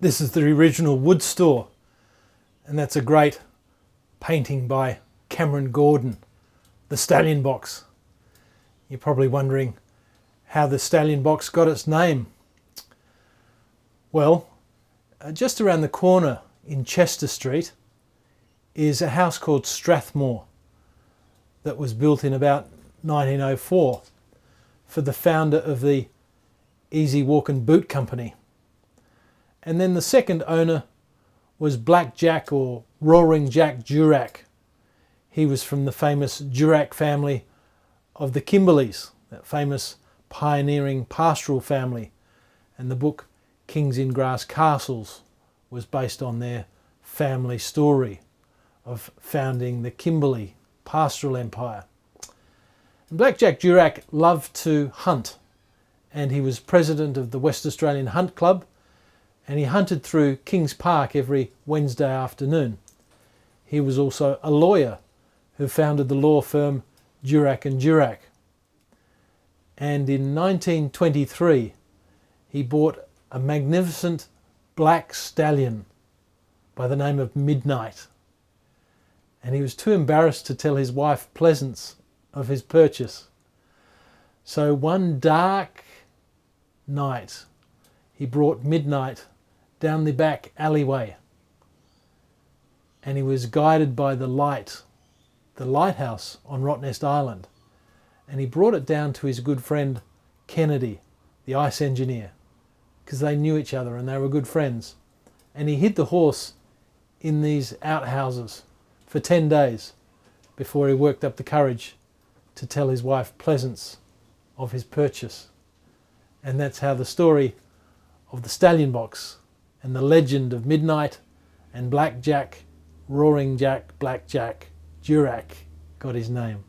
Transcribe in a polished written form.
This is the original wood store, and that's a great painting by Cameron Gordon, the Stallion Box. You're probably wondering how the Stallion Box got its name. Well, just around the corner in Chester Street is a house called Strathmore that was built in about 1904 for the founder of the Easy Walk and Boot Company. And then the second owner was Black Jack, or Roaring Jack Durack. He was from the famous Durack family of the Kimberleys, that famous pioneering pastoral family. And the book Kings in Grass Castles was based on their family story of founding the Kimberley pastoral empire. And Black Jack Durack loved to hunt, and he was president of the West Australian Hunt Club, and he hunted through Kings Park every Wednesday afternoon. He was also a lawyer who founded the law firm Durack and Durack. And in 1923 he bought a magnificent black stallion by the name of Midnight, and he was too embarrassed to tell his wife Pleasance of his purchase. So one dark night he brought Midnight down the back alleyway, and he was guided by the lighthouse on Rottnest Island, and he brought it down to his good friend Kennedy, the ice engineer, because they knew each other and they were good friends. And he hid the horse in these outhouses for 10 days before he worked up the courage to tell his wife Pleasance of his purchase. And that's how the story of the Stallion Box and the legend of Midnight and Black Jack, Roaring Jack, Black Jack Durack got his name.